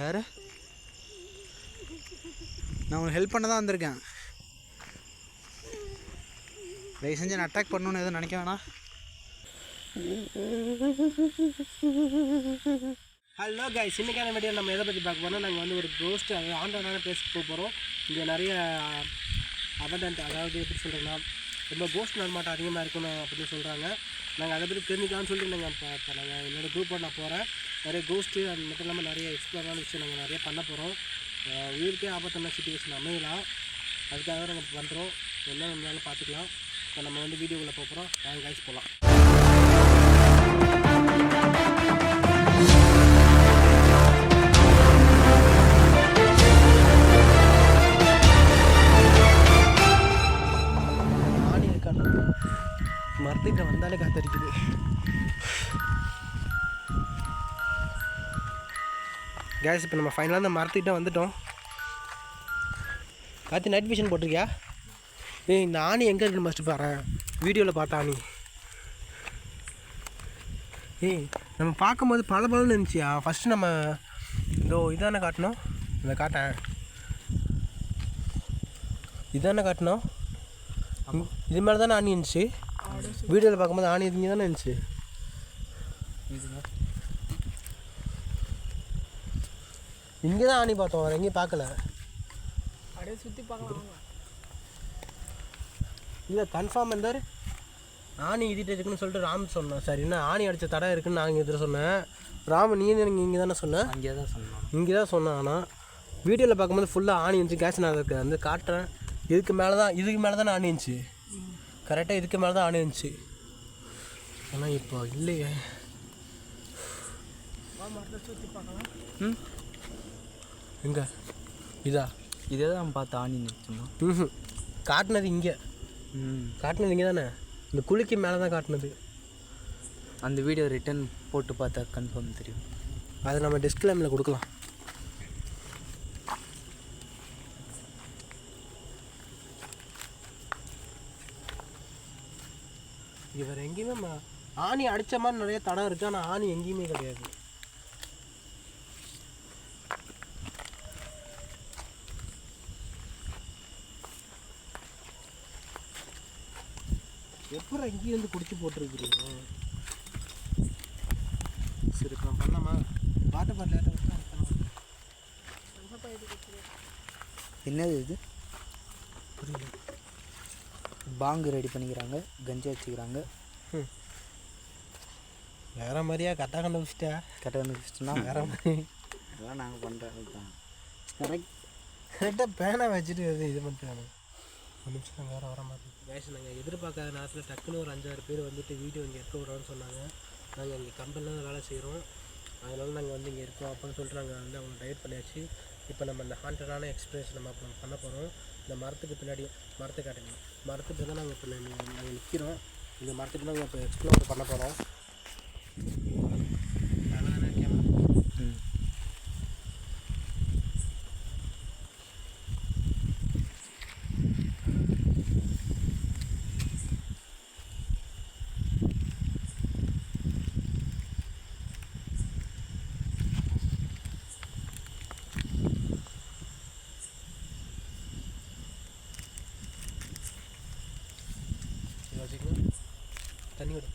யார்? நான் உங்களுக்கு ஹெல்ப் பண்ண தான் வந்திருக்கேன். தயவு செஞ்சு நான் அட்டாக் பண்ணணுன்னு எதுவும் நினைக்க வேணாம். ஹலோ கைஸ், இன்னைக்கான வீடியோ நம்ம எதை பற்றி பார்க்க போனால் நாங்கள் வந்து ஒரு கோஸ்ட் ஆண்டான பிளேஸ்க்கு போக போகிறோம். இங்கே நிறைய அபண்டன்ட், அதாவது எப்படி சொல்கிறேன்னா ரொம்ப கோஸ்ட் நடமாட்டம் அதிகமாக இருக்கணும் அப்படின்னு சொல்கிறாங்க. நாங்கள் அதை பற்றி தெரிஞ்சுக்கலாம்னு சொல்லிட்டு நாங்கள் என்னோடய குரூப்போட நான் போகிறேன். நிறைய கோஸ்ட்டு அது மட்டும் இல்லாமல் நிறைய எக்ஸ்ப்ளோரான விஷயம் நாங்கள் நிறைய பண்ண போகிறோம். உயிருக்கே ஆபத்தான சிச்சுவேஷன் அமையலாம், அதுக்காக தான் நாங்கள் பண்ணுறோம். என்ன இருந்தாலும் பார்த்துக்கலாம். இப்போ நம்ம வந்து வீடியோக்குள்ளே போகிறோம். நாங்கள் கைஸ் போகலாம். மரத்துக்கிட்ட வந்தாலே காத்தடிக்குது. கேஸ் இப்போ நம்ம ஃபைனலாக அந்த மரத்துக்கிட்ட வந்துட்டோம். காத்தி நைட் விஷன் போட்டிருக்கியா? இந்த ஆணி எங்கே இருக்குன்னு ஃபஸ்ட்டு பாரு. வீடியோவில் பார்த்தா ஆணி நம்ம பார்க்கும்போது பளபளன்னு இருந்துச்சியா. ஃபஸ்ட்டு நம்ம இதோ இதானே காட்டணும். இதை காட்டேன், இதானே காட்டணும். இது மேலே தானே ஆணி இருந்துச்சு. வீடியோவில் பார்க்கும்போது ஆணி இங்கே தானே இருந்துச்சு. இங்கே தான் ஆணி பார்த்தோம், வேறு எங்கேயும் பார்க்கல. அப்படியே சுற்றி பார்க்கலாம். இல்லை கன்ஃபார்ம் இருந்தார் ஆணி இதிட்டு இருக்குன்னு சொல்லிட்டு ராம் சொன்னேன். சரி, என்ன ஆணி அடித்த தடை இருக்குன்னு நான் இங்கே சொன்னேன். ராம் நீ நீங்கள் இங்கே தானே சொன்னேன். அங்கே தான் சொன்னேன், இங்கே தான் சொன்னேன். ஆனால் வீடியோவில் பார்க்கும்போது ஃபுல்லாக ஆணி இருந்துச்சு. கேஸ் நான் அதுக்கு வந்து காட்டுறேன். இதுக்கு மேலே தானே ஆணி இருந்துச்சு. கரெக்டாக இதுக்கு மேலே தான் ஆணி இருந்துச்சு. ஆனால் இப்போ இல்லையே. சுற்றி பார்க்கலாம். எங்கே இதே தான் பார்த்து ஆணி நிற்குமா? காட்டினது இங்கே. காட்டினது இங்கே தானே, இந்த குழிக்கு மேலே தான் காட்டினது. அந்த வீடியோ ரிட்டன் போட்டு பார்த்தா கன்ஃபார்ம் தெரியும். அதை நம்ம டிஸ்க்ளைமில் கொடுக்கலாம். இவர் எங்கேயுமே ஆணி அடித்த மாதிரி நிறைய தடம் இருக்குது, ஆனால் ஆணி எங்கேயுமே கிடையாது. எப்போ எங்கேயும் வந்து குடிச்சு போட்டுருக்குறீங்க. சரி, இப்போ பண்ணலாமா? பாட்டு பாட்டு என்னது இது? புரியல. பாங்கு ரெடி பண்ணிக்கிறாங்க, கஞ்சா வச்சுக்கிறாங்க. வேற மாதிரியா? கரெக்டாக கண்டுபிடிச்சிட்டா? கரெக்டாக கண்டுபிடிச்சிட்டோன்னா வேற மாதிரி அதெல்லாம் நாங்கள் பண்ணுறது தான். கரெக்டாக பேனை வச்சுட்டு இது பண்ணிட்டாங்க. ஒரு நிமிஷம் வேறு வர மாதிரி வேஷம். நாங்கள் எதிர்பார்க்காத நேரத்தில் டக்குன்னு ஒரு 5-6 பேர் வந்துட்டு வீடியோ இங்கே இருக்க விடுறோன்னு சொன்னாங்க. நாங்கள் இங்கே கம்பெனியில் வேலை செய்கிறோம், அதனால நாங்கள் வந்து இங்கே இருக்கோம் அப்படின்னு சொல்லிட்டு நாங்கள் வந்து அவங்க டைவர்ட் பண்ணியாச்சு. இப்போ நம்ம இந்த ஹாண்டடான எக்ஸ்பீரியன்ஸ் நம்ம பண்ண போகிறோம். இந்த மரத்துக்கு பின்னாடி மரத்தை காட்டுங்க. மரத்துக்கு தான் நாங்கள் இப்போ நாங்கள் நிற்கிறோம். இந்த மரத்துக்கு நாங்கள் இப்போ எக்ஸ்ப்ளோர் பண்ண போகிறோம். தண்ணி விடும்.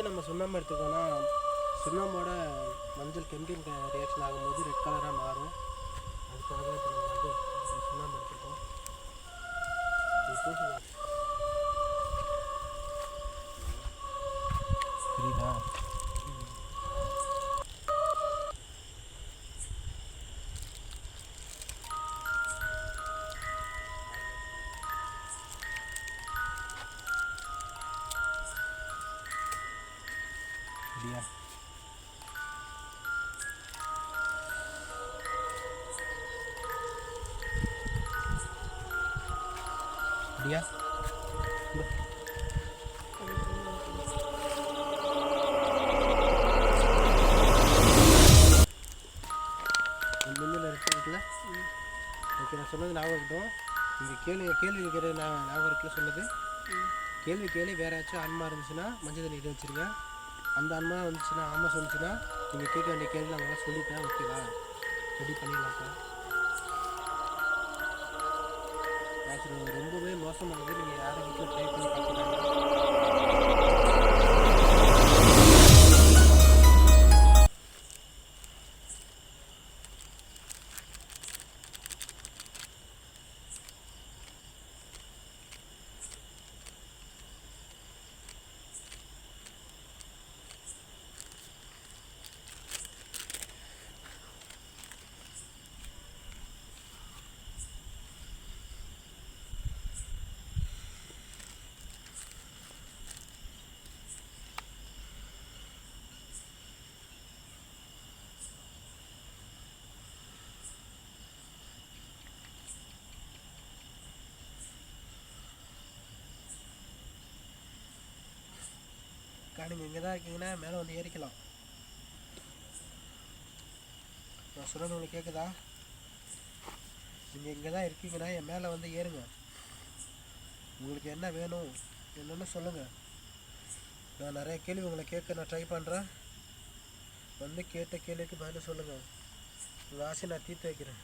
எதுக்கு நம்ம சுண்ணாம்பு எடுத்துக்கோன்னா சுண்ணாம்போட மஞ்சள் கெமிக்கல் ரியாக்ஷன் ஆகும்போது ரெட் கலராக மாறும். அதுக்காக இப்போ நம்ம வந்து சுண்ணாம்பு எடுத்துக்கோம். புரியுதா? அப்படியா? அப்படியா? மில்லில் இருக்குல்ல. ஓகே, நான் சொன்னது ஞாபகம் இருக்கட்டும். இங்கே கேள்வி கேட்குறது ஞாபகம் இருக்குல்ல சொன்னது. கேள்வி வேறு ஏதாச்சும் ஆன்மா இருந்துச்சுன்னா மஞ்சள் தண்ணி வச்சுருங்க. அந்த ஆன்மா வந்துச்சுன்னா ஆமாம் சொல்லிச்சுன்னா நீங்கள் கேட்க வேண்டிய கேள்வி நாங்கள் சொல்லிட்டேன். ஓகேவா? ரெடி பண்ணிடலாம் சார். ஆக்சுவலி ரொம்பவே மோசமானது. நீங்கள் யாரும் வீட்டில் ட்ரை பண்ணி பார்த்துக்காங்க. நீங்கள் இங்கே தான் இருக்கீங்கன்னா மேலே வந்து ஏறிக்கலாம். நான் சொல்கிறது உங்களுக்கு கேட்குதா? நீங்கள் இங்கே தான் இருக்கீங்கன்னா என் மேலே வந்து ஏறுங்க. உங்களுக்கு என்ன வேணும் என்னென்னு சொல்லுங்கள். நான் நிறைய கேள்வி உங்களை கேட்க நான் ட்ரை பண்ணுறேன். வந்து கேட்ட கேள்விக்கு பதில் சொல்லுங்கள். உங்கள் ஆசையை நான் தீர்த்து வைக்கிறேன்.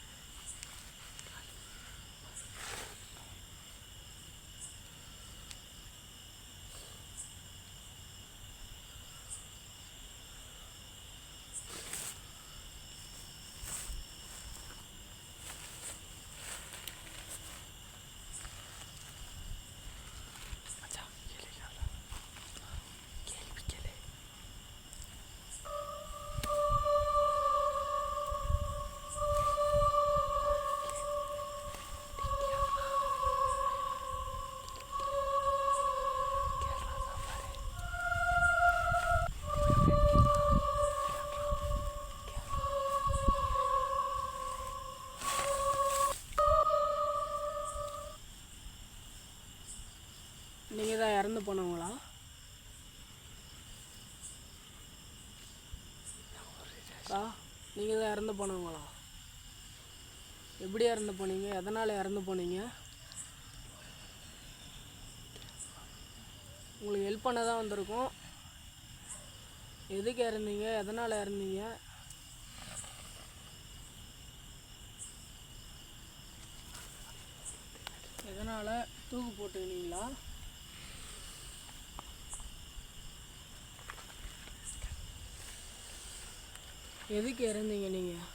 நீங்கள் தான் இறந்து போனவங்களா? நீங்கள் தான் இறந்து போனவங்களா? எப்படி இறந்து போனீங்க? எதனால் இறந்து போனீங்க? உங்களுக்கு ஹெல்ப் பண்ண தான் வந்திருக்கோம். எதுக்கு இறந்தீங்க? எதனால் இறந்தீங்க? எதனால் தூக்கு போட்டுக்கினீங்களா? எதுக்கு இறந்தீங்க நீங்கள்?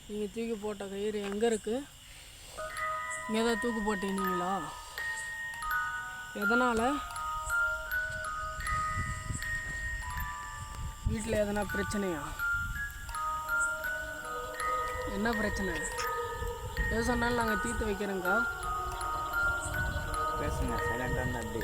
நீங்கள் தூக்கி போட்ட கயிறு எங்கே இருக்குது? இங்கே தான் தூக்கு போட்டீங்களா? எதனால்? வீட்டில் எதனா பிரச்சனையா? என்ன பிரச்சனை? எது சொன்னாலும் நாங்கள் தீர்த்து வைக்கிறோங்க்கா. பேசுங்க, சைலண்டாக இருந்தால் அப்படி.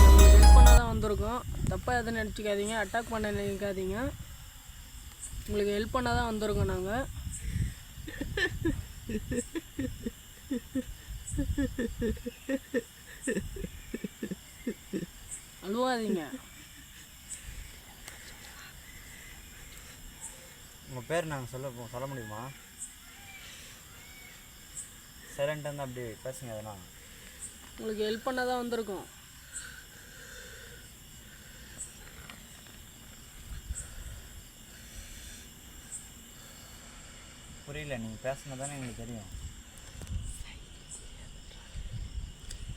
உங்களுக்கு ஹெல்ப் பண்ண தான் வந்திருக்கோம். தப்பாக எதுவும் நினச்சிக்காதீங்க, அட்டாக் பண்ண நினைக்காதீங்க. உங்களுக்கு ஹெல்ப் பண்ண தான் வந்திருக்கோம் நாங்கள். அழுவாதீங்க. உங்கள் பேர் நாங்கள் சொல்ல முடியுமா? சைலண்டாக இருந்தால் அப்படி பேசுங்க. எதனா உங்களுக்கு ஹெல்ப் பண்ண தான் வந்திருக்கோம். புரியல, நீங்கள் பேசுனதானே எங்களுக்கு தெரியும்.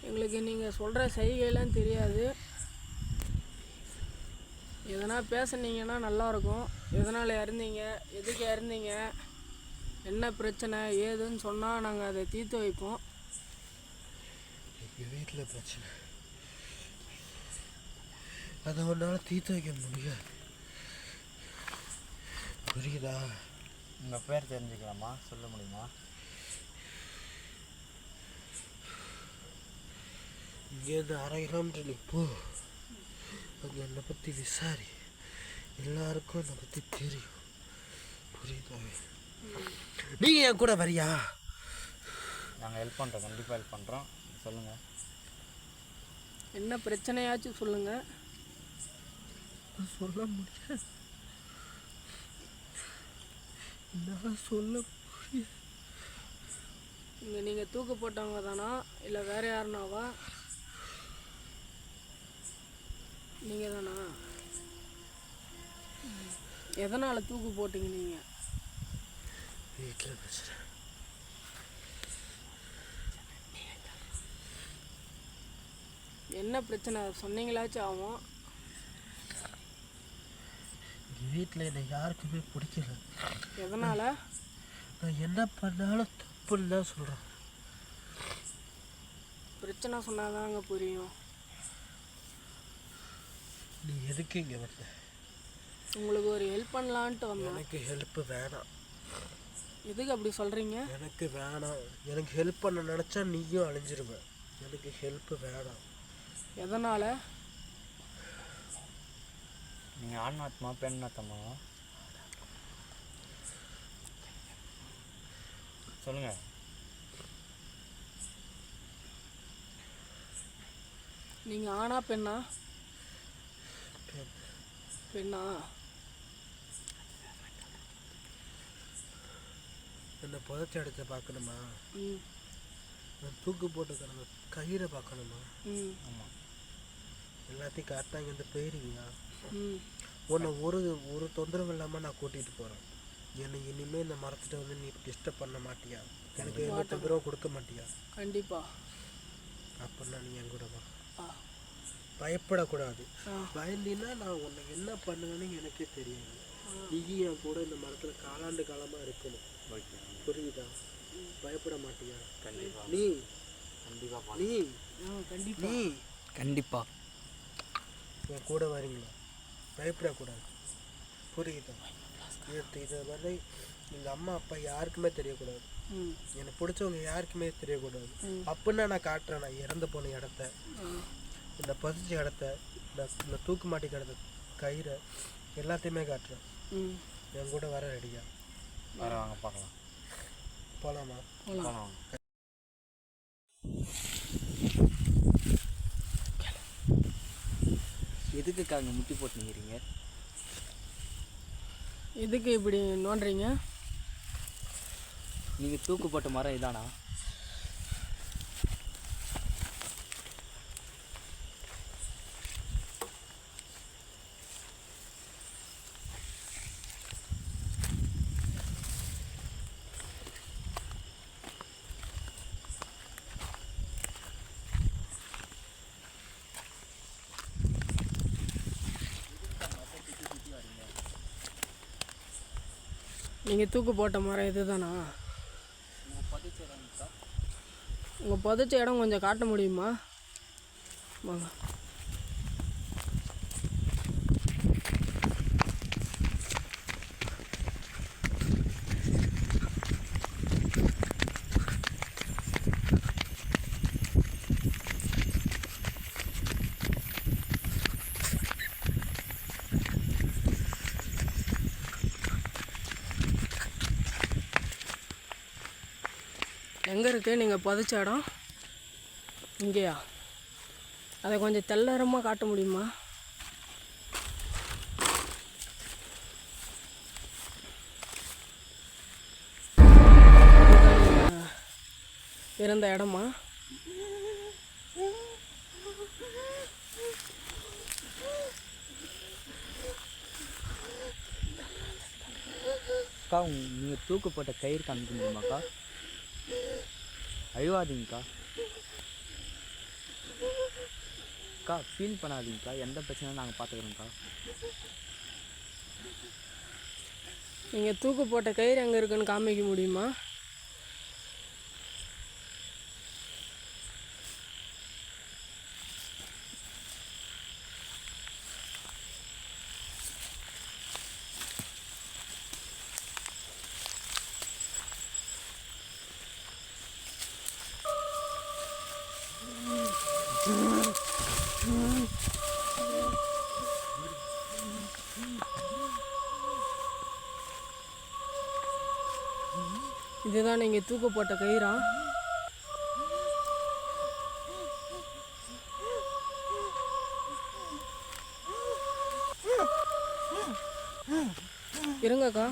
எங்களுக்கு நீங்கள் சொல்கிற செய்கையெல்லாம் தெரியாது. எதனா பேசுனீங்கன்னா நல்லாயிருக்கும். எதனால் இறந்தீங்க, எதுக்கு இறந்தீங்க, என்ன பிரச்சனை ஏதுன்னு சொன்னால் நாங்கள் அதை தீர்த்து வைப்போம். எங்கள் வீட்டில் பிரச்சனை, அதை ஒன்றால் தீர்த்து வைக்க முடியாது. புரியுதா? உங்கள் பேர் தெரிஞ்சுக்கலாமா? சொல்ல முடியுமா? இங்கேருந்து 1/2 கிலோமீட்டர் நீ போ, அங்கே என்னை பற்றி விசாரி. எல்லாருக்கும் என்னை பற்றி தெரியும். புரியுதா? நீங்கள் என் கூட வரியா? நாங்கள் ஹெல்ப் பண்ணுறோம், கண்டிப்பாக ஹெல்ப் பண்ணுறோம். சொல்லுங்கள். என்ன பிரச்சனையாச்சும் சொல்லுங்கள். சொல்ல முடியாது, என்னால் சொல்ல முடியாது. இங்கே நீங்கள் தூக்கு போட்டவங்க தானா இல்லை வேறு யாருனாவா? நீங்கள் தானா? எதனால் தூக்கு போட்டீங்க நீங்கள்? வீட்டில் பிரச்சனை. என்ன பிரச்சனை சொன்னீங்களாச்சும் ஆகும். எங்கள் வீட்டில் என்னை யாருக்குமே பிடிக்கல. எதனால்? நான் என்ன பண்ணாலும் தப்புன்னு தான் சொல்கிறேன். பிரச்சனை சொன்னாதாங்க புரியும். நீ எதுக்கு இங்கே வந்த? உங்களுக்கு ஒரு ஹெல்ப் பண்ணலான்ட்டு வந்தேன். எனக்கு ஹெல்ப்பு வேணாம். எதுக்கு அப்படி சொல்கிறீங்க? எனக்கு வேணாம். எனக்கு ஹெல்ப் பண்ண நினச்சா நீயும் அழிஞ்சிருவேன். எனக்கு ஹெல்ப்பு வேணாம். எதனால்? நீங்கள் ஆன்மாத்மா பெண்ணாத்தம்மாவா? சொல்லுங்கள். நீங்கள் ஆனா பெண்ணா? பெண். பெண்ணா? என்னை புதைச்சி அடித்த பார்க்கணுமா? ம் நான் தூக்கு போட்டு கிடந்த கயிறை பார்க்கணுமா? ம் ஆமாம். எல்லாத்தையும் கரெக்டாக இங்கேருந்து போயிருவியா? ம் உன்னை ஒரு தொந்தரவு இல்லாமல் நான் கூட்டிகிட்டு போகிறேன். என்னை இனிமேல் இந்த மரத்துட்டு வந்து நீ டிஸ்டர்ப் பண்ண மாட்டியா? எனக்கு எந்த தொந்தரவும் கொடுக்க மாட்டியா? கண்டிப்பாக. அப்படின்னா நீ என் கூட வா. ஆ பயப்படக்கூடாது. ஆ பயந்தின்னா நான் உன்னை என்ன பண்ணுவேன்னு எனக்கே தெரியாது. நீ என் கூட இந்த மரத்தில் காலாண்டு காலமாக இருக்கணும். ஓகே. புரியுதா? பயப்பட மாட்டியா? கண்டிப்பாக. நீ கண்டிப்பாக. நீ கண்டிப்பாக. நீ கண்டிப்பாக என் கூட வரீங்களா? பயப்படக்கூடாது. புரியுதா? இதை வந்து எங்கள் அம்மா அப்பா யாருக்குமே தெரியக்கூடாது. ம் எனக்கு பிடிச்சவங்க யாருக்குமே தெரியக்கூடாது. ம். அப்படின்னா நான் காட்டுறேன். நான் இறந்து போன இடத்த, இந்த பதிச்ச இடத்த, இந்த தூக்கு மாட்டி கிடந்த கயிறை எல்லாத்தையுமே காட்டுறேன். ம் என் கூட வர ரெடியா? வேறு வாங்க பார்க்கலாம். போகலாமா? போகலாம். போகலாம். எதுக்குக்காக முட்டி போட்டு நிற்கிறீங்க? எதுக்கு இப்படி நோண்டுறீங்க? நீங்கள் தூக்கு போட்ட மரம் இதானா? நீங்கள் தூக்கு போட்ட மரம் இது தானா? உங்கள் புதைச்ச இடம் கொஞ்சம் காட்ட முடியுமா? வாங்க. எங்கே இருக்குது நீங்கள் புதைச்ச இடம்? இங்கேயா? அதை கொஞ்சம் தெள்ளரமாக காட்ட முடியுமா? இருந்த இடமா? அக்கா நீங்கள் தூக்கு போட்ட கயிறு காமிக்க முடியுமாக்கா? அழுவாதீங்கக்கா. அக்கா ஃபீல் பண்ணாதீங்கக்கா, எந்த பிரச்சனையும் நாங்கள் பார்த்துக்குறோங்க்கா. நீங்கள் தூக்கு போட்ட கயிறு எங்கே இருக்குன்னு காமிக்க முடியுமா? இதுதான் நீங்கள் தூக்கு போட்ட கயிறா? இருங்கக்கா,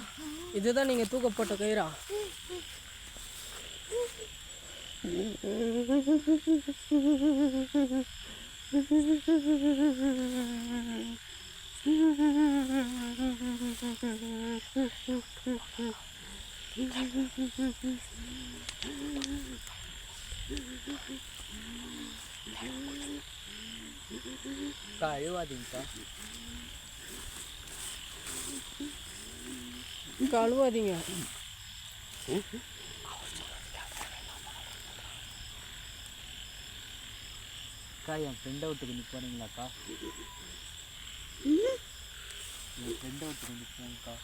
இதுதான் நீங்கள் தூக்க போட்ட கயிறா? அக்கா அழுவாதீங்கக்கா. அழுவாதீங்க. அக்கா என் ஃப்ரெண்டை விட்டுக்கு நிற்க போகிறீங்களாக்கா? என் ஃப்ரெண்டை விட்டுக்கு நிற்கிறேங்க்கா.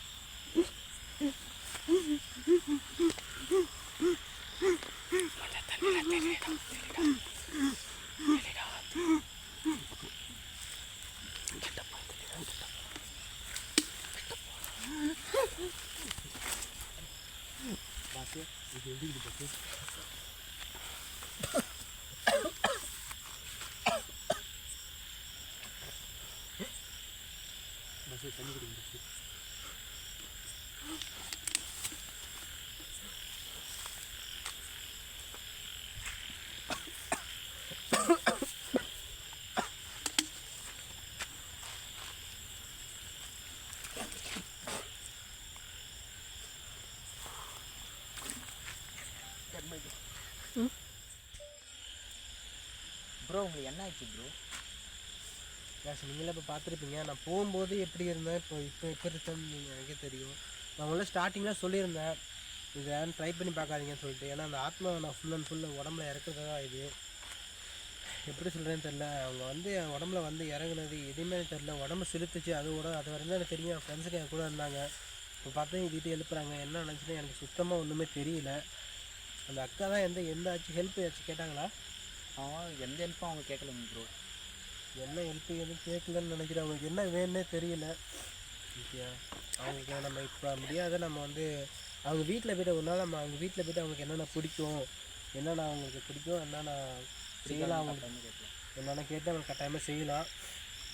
ப்ரோ உங்களுக்கு என்ன ஆயிடுச்சு ப்ரோ? நீங்களே இப்போ பார்த்துருப்பீங்க. நான் போகும்போது எப்படி இருந்தேன், இப்போ இருக்கேன்னு நீங்கள் எனக்கே தெரியும். நான் உங்களை ஸ்டார்டிங்கில் சொல்லியிருந்தேன் இதை ட்ரை பண்ணி பார்க்காதீங்கன்னு சொல்லிட்டு. ஏன்னா அந்த ஆத்மாவை நான் ஃபுல் அண்ட் ஃபுல்லு உடம்புல இறக்குறது தான் இது. எப்படி சொல்கிறேன்னு தெரில. அவங்க வந்து என் உடம்புல வந்து இறங்குனது எதுவுமே எனக்கு தெரில. உடம்பு செலுத்துச்சு, அது வரைக்கும் எனக்கு தெரியும். என் ஃப்ரெண்ட்ஸுக்கு என் கூட இருந்தாங்க. இப்போ பார்த்தா இதுகிட்ட எழுப்புறாங்க. என்ன நினச்சுன்னு எனக்கு சுத்தமாக ஒன்றுமே தெரியல. அந்த அக்கா தான் எந்த ஆச்சு ஹெல்ப் ஏதாச்சும் கேட்டாங்களா? எந்த ஹெல்ப்பும் அவங்க கேட்கலங்க ப்ரோ. என்ன ஹெல்ப் எதுவும் கேட்கலன்னு நினைக்கிறேன். அவங்களுக்கு என்ன வேணுன்னே தெரியல. ஓகே, அவங்களுக்கு நம்ம இப்போ முடியாத நம்ம வந்து அவங்க வீட்டில் போய்ட்டு ஒரு நாள் நம்ம அவங்க வீட்டில் போய்ட்டு அவங்களுக்கு என்னென்ன பிடிக்கும், என்னென்ன அவங்களுக்கு பிடிக்கும், என்னென்ன செய்யலாம், அவங்களுக்கு என்னென்ன கேட்டு அவங்க கட்டாயமாக செய்யலாம்.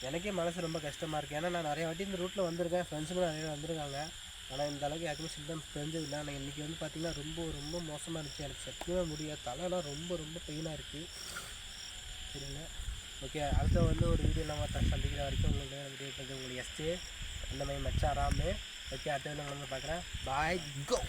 எனக்கே மனசு ரொம்ப கஷ்டமாக இருக்குது. ஏன்னா நான் நிறைய வாட்டி இந்த ரூட்டில் வந்திருக்கேன், ஃப்ரெண்ட்ஸுங்களும் நிறைய வந்திருக்காங்க. ஆனால் இந்த அளவுக்கு யாருக்குமே சிம்டம்ஸ் தெரிஞ்சதில்லை. ஆனால் இன்றைக்கி வந்து பார்த்திங்கன்னா ரொம்ப ரொம்ப மோசமாக இருந்துச்சு. எனக்கு சத்தியமாக முடியாது. தலைலாம் ரொம்ப ரொம்ப பெயினாக இருக்குது. சரிங்களா? ஓகே, அடுத்த வந்து ஒரு வீடியோ நம்ம சந்திக்கிற வரைக்கும் உங்களுக்கு வீடியோ உங்களுக்கு எஸ்டே அந்த மாதிரி மச்சா ராமு. ஓகே, அடுத்த வீடியோ வந்து பார்க்குறேன். பாய், கோ.